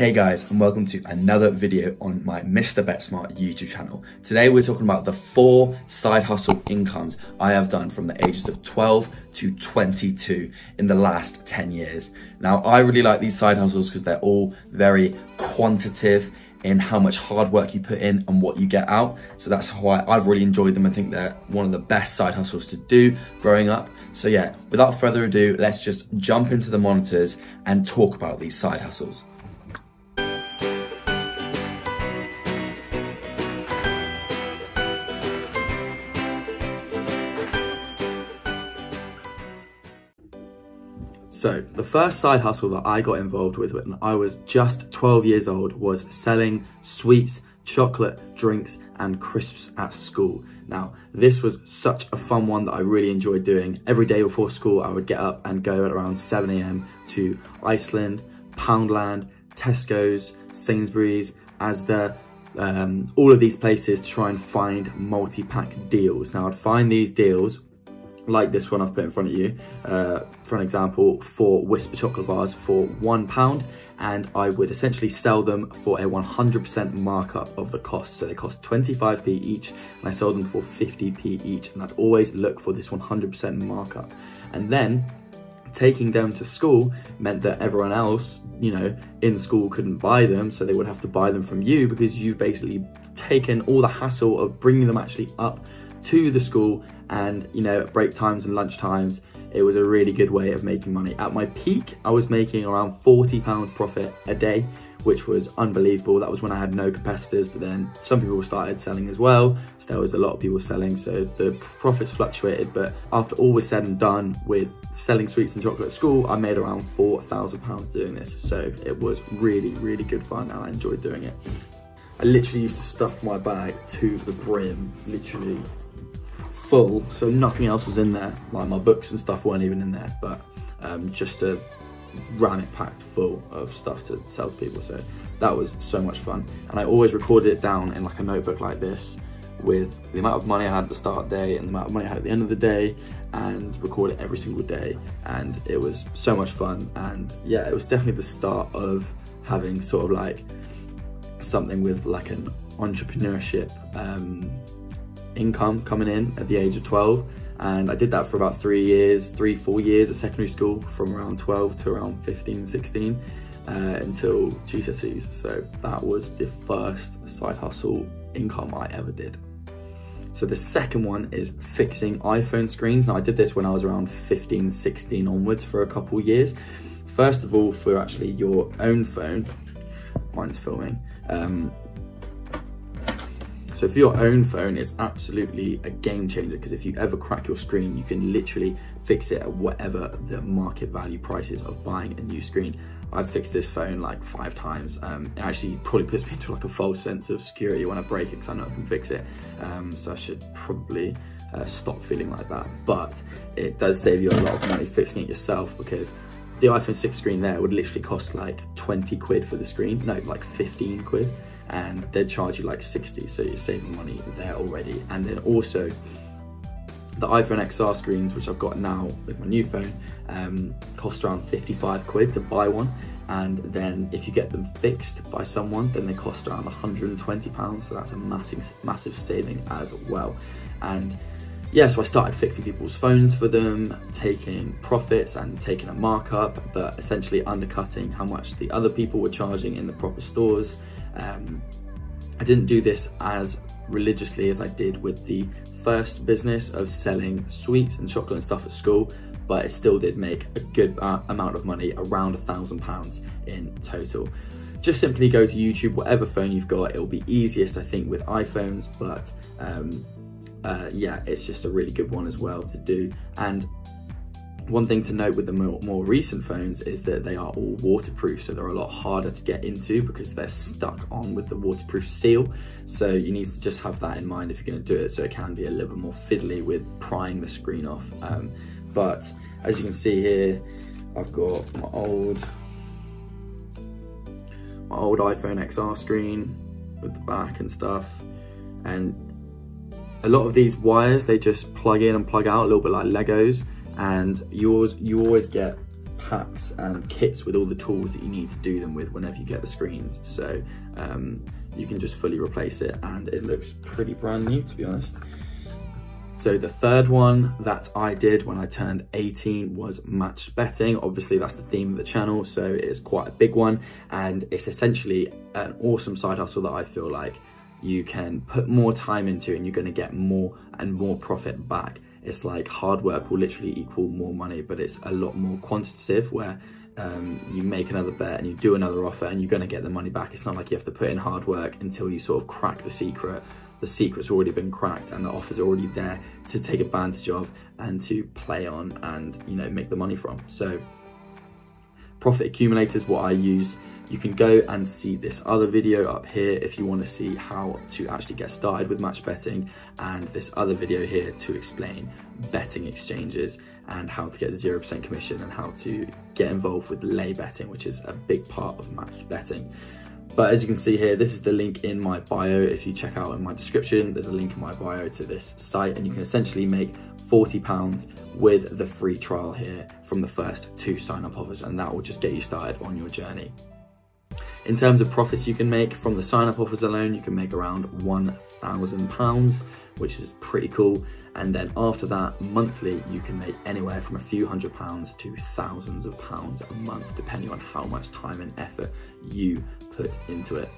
Hey guys, and welcome to another video on my Mr. BetSmart YouTube channel. Today we're talking about the 4 side hustle incomes I have done from the ages of 12 to 22 in the last 10 years. Now, I really like these side hustles because they're all very quantitative in how much hard work you put in and what you get out. So that's why I've really enjoyed them. I think they're one of the best side hustles to do growing up. So yeah, without further ado, let's just jump into the monitors and talk about these side hustles. So the first side hustle that I got involved with when I was just 12 years old was selling sweets, chocolate, drinks, and crisps at school. Now, this was such a fun one that I really enjoyed doing. Every day before school, I would get up and go at around 7 AM to Iceland, Poundland, Tesco's, Sainsbury's, Asda, all of these places to try and find multi-pack deals. Now, I'd find these deals like this one I've put in front of you, for an example, 4 Whisper chocolate bars for £1, and I would essentially sell them for a 100% markup of the cost. So they cost 25p each, and I sold them for 50p each, and I'd always look for this 100% markup. And then taking them to school meant that everyone else, you know, in school couldn't buy them, so they would have to buy them from you because you've basically taken all the hassle of bringing them actually up to the school. And you know, at break times and lunch times, it was a really good way of making money. At my peak, I was making around £40 profit a day, which was unbelievable. That was when I had no competitors, but then some people started selling as well. So there was a lot of people selling, so the profits fluctuated. But after all was said and done with selling sweets and chocolate at school, I made around £4,000 doing this. So it was really, really good fun, and I enjoyed doing it. I literally used to stuff my bag to the brim, literally full, so nothing else was in there. Like my books and stuff weren't even in there, but just to ram it packed full of stuff to sell to people. So that was so much fun, and I always recorded it down in like a notebook like this with the amount of money I had at the start of the day and the amount of money I had at the end of the day, and record it every single day. And it was so much fun, and yeah, it was definitely the start of having sort of like something with like an entrepreneurship income coming in at the age of 12. And I did that for about 4 years at secondary school, from around 12 to around 15, 16, until GCSEs. So that was the first side hustle income I ever did. So the second one is fixing iPhone screens. Now, I did this when I was around 15, 16 onwards for a couple years. First of all, for actually your own phone, mine's filming. So for your own phone, it's absolutely a game changer, because if you ever crack your screen, you can literally fix it at whatever the market value price is of buying a new screen. I've fixed this phone like 5 times. It actually probably puts me into like a false sense of security when I break it, because I know I can fix it. So I should probably stop feeling like that. But it does save you a lot of money fixing it yourself, because the iPhone 6 screen there would literally cost like 20 quid for the screen. No, like 15 quid. And they'd charge you like 60, so you're saving money there already. And then also the iPhone XR screens, which I've got now with my new phone, cost around 55 quid to buy one. And then if you get them fixed by someone, then they cost around £120. So that's a massive saving as well. And yeah, so I started fixing people's phones for them, taking profits and taking a markup, but essentially undercutting how much the other people were charging in the proper stores. I didn't do this as religiously as I did with the first business of selling sweets and chocolate and stuff at school, but it still did make a good amount of money, around £1,000 in total. Just simply go to YouTube, whatever phone you've got. It'll be easiest, I think, with iPhones, but yeah, it's just a really good one as well to do. And one thing to note with the more recent phones is that they are all waterproof, so they're a lot harder to get into because they're stuck on with the waterproof seal. So you need to just have that in mind if you're going to do it, so it can be a little bit more fiddly with prying the screen off. But as you can see here, I've got my old iPhone XR screen with the back and stuff, and a lot of these wires, they just plug in and plug out a little bit like Legos. And you always get packs and kits with all the tools that you need to do them with whenever you get the screens. So you can just fully replace it, and it looks pretty brand new, to be honest. So the third one that I did when I turned 18 was match betting. Obviously that's the theme of the channel, so it is quite a big one, and it's essentially an awesome side hustle that I feel like you can put more time into and you're going to get more and more profit back. It's like hard work will literally equal more money, but it's a lot more quantitative, where you make another bet and you do another offer and you're going to get the money back. It's not like you have to put in hard work until you sort of crack the secret. The secret's already been cracked and the offer's already there to take advantage of and to play on and, you know, make the money from. So profit accumulator is what I use. You can go and see this other video up here if you want to see how to actually get started with match betting, and this other video here to explain betting exchanges and how to get 0% commission and how to get involved with lay betting, which is a big part of match betting. But as you can see here, this is the link in my bio. If you check out in my description, there's a link in my bio to this site, and you can essentially make £40 with the free trial here from the first 2 sign-up offers, and that will just get you started on your journey. In terms of profits you can make from the sign-up offers alone, you can make around £1,000, which is pretty cool. And then after that, monthly, you can make anywhere from a few £100s to thousands of pounds a month, depending on how much time and effort you put into it.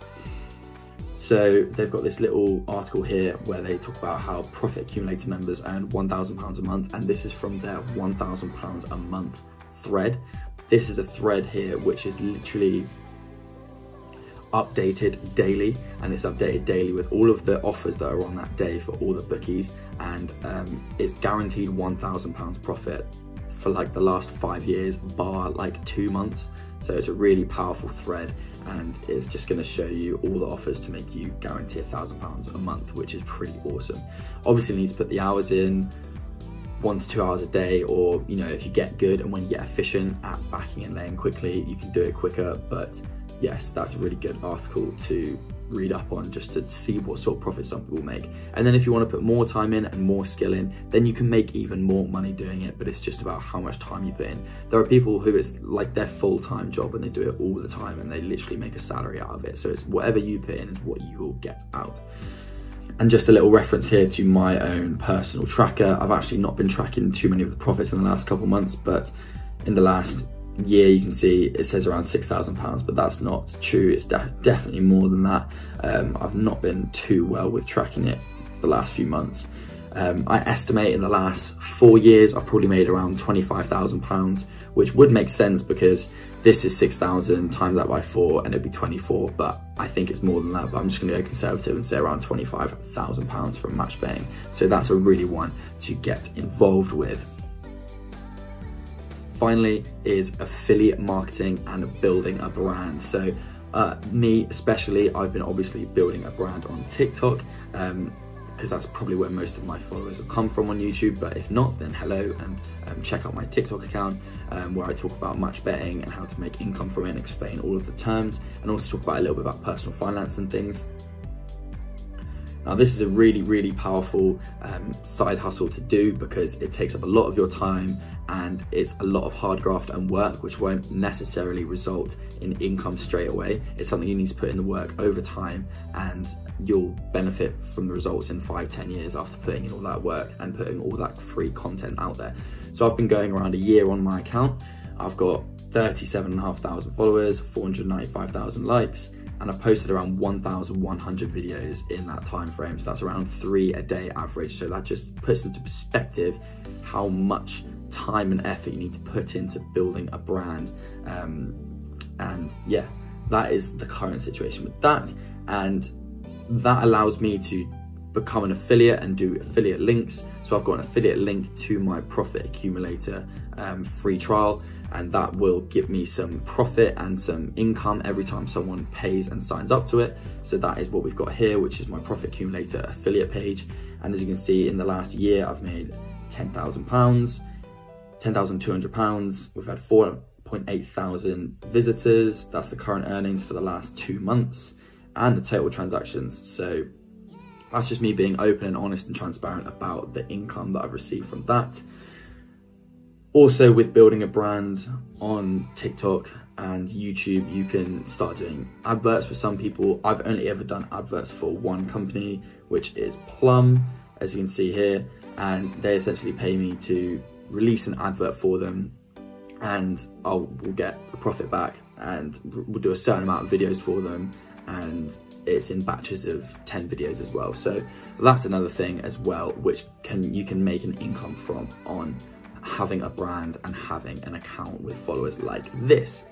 So they've got this little article here where they talk about how Profit Accumulator members earn £1,000 a month, and this is from their £1,000 a month thread. This is a thread here which is literally updated daily, and it's updated daily with all of the offers that are on that day for all the bookies, and it's guaranteed £1,000 profit for like the last 5 years, bar like 2 months. So it's a really powerful thread, and it's just going to show you all the offers to make you guarantee £1,000 a month, which is pretty awesome. Obviously you need to put the hours in, 1 to 2 hours a day, or, you know, if you get good and when you get efficient at backing and laying quickly, you can do it quicker. But yes, that's a really good article to read up on, just to see what sort of profit some people make. And then if you want to put more time in and more skill in, then you can make even more money doing it, but it's just about how much time you put in. There are people who it's like their full-time job and they do it all the time and they literally make a salary out of it. So it's whatever you put in is what you will get out. And just a little reference here to my own personal tracker. I've actually not been tracking too many of the profits in the last couple of months, but in the last year you can see it says around £6,000, but that's not true. It's definitely more than that. I've not been too well with tracking it the last few months. I estimate in the last 4 years I've probably made around £25,000, which would make sense because this is 6,000, times that by 4 and it'd be 24, but I think it's more than that. But I'm just gonna go conservative and say around £25,000 from match betting. So that's a really one to get involved with. Finally is affiliate marketing and building a brand. So me especially, I've been obviously building a brand on TikTok, because that's probably where most of my followers have come from on YouTube. But if not, then hello, and check out my TikTok account where I talk about match betting and how to make income from it and explain all of the terms, and also talk about a little bit about personal finance and things. Now this is a really, really powerful side hustle to do because it takes up a lot of your time and it's a lot of hard graft and work, which won't necessarily result in income straight away. It's something you need to put in the work over time, and you'll benefit from the results in 5-10 years after putting in all that work and putting all that free content out there. So I've been going around a year on my account. I've got 37,500 followers, 495,000 likes, and I've posted around 1,100 videos in that time frame. So that's around 3 a day average. So that just puts into perspective how much time and effort you need to put into building a brand. And yeah, that is the current situation with that. And that allows me to become an affiliate and do affiliate links. So I've got an affiliate link to my Profit Accumulator free trial, and that will give me some profit and some income every time someone pays and signs up to it. So that is what we've got here, which is my Profit Accumulator affiliate page. And as you can see, in the last year, I've made £10,000, £10,200. We've had 4.8 thousand visitors. That's the current earnings for the last 2 months and the total transactions. So that's just me being open and honest and transparent about the income that I've received from that. Also, with building a brand on TikTok and YouTube, you can start doing adverts for some people. I've only ever done adverts for one company, which is Plum, as you can see here, and they essentially pay me to release an advert for them, and we'll get a profit back, and we'll do a certain amount of videos for them, and it's in batches of 10 videos as well. So that's another thing as well, which you can make an income from on having a brand and having an account with followers like this.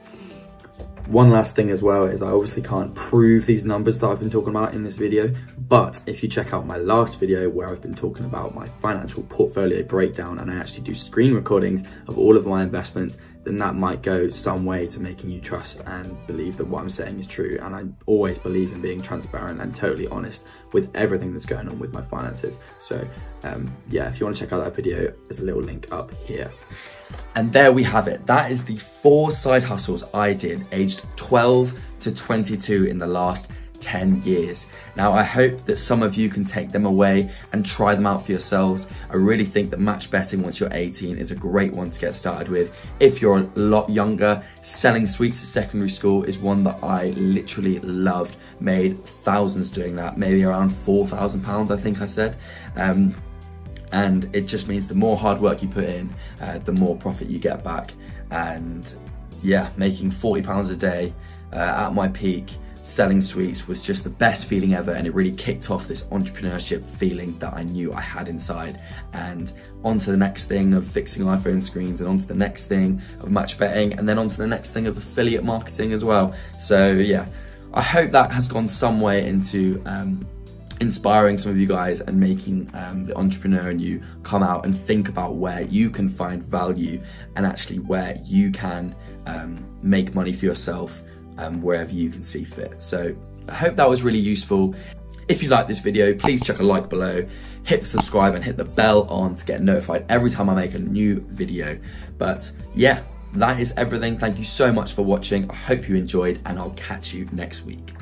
One last thing as well is I obviously can't prove these numbers that I've been talking about in this video, but if you check out my last video where I've been talking about my financial portfolio breakdown, and I actually do screen recordings of all of my investments, then that might go some way to making you trust and believe that what I'm saying is true. And I always believe in being transparent and totally honest with everything that's going on with my finances. So yeah, if you want to check out that video, there's a little link up here. And there we have it. That is the 4 side hustles I did aged 12 to 22 in the last 10 years. Now, I hope that some of you can take them away and try them out for yourselves. I really think that match betting once you're 18 is a great one to get started with. If you're a lot younger, selling sweets at secondary school is one that I literally loved. Made thousands doing that, maybe around £4,000, I think I said. And it just means the more hard work you put in, the more profit you get back. And yeah, making £40 a day at my peak, selling sweets was just the best feeling ever, and it really kicked off this entrepreneurship feeling that I knew I had inside. And on to the next thing of fixing iPhone screens, and on to the next thing of match betting, and then on to the next thing of affiliate marketing as well. So yeah, I hope that has gone some way into inspiring some of you guys and making the entrepreneur in you come out and think about where you can find value and actually where you can make money for yourself wherever you can see fit. So I hope that was really useful. If you like this video, please chuck a like below, hit the subscribe and hit the bell on to get notified every time I make a new video. But yeah, that is everything. Thank you so much for watching. I hope you enjoyed, and I'll catch you next week.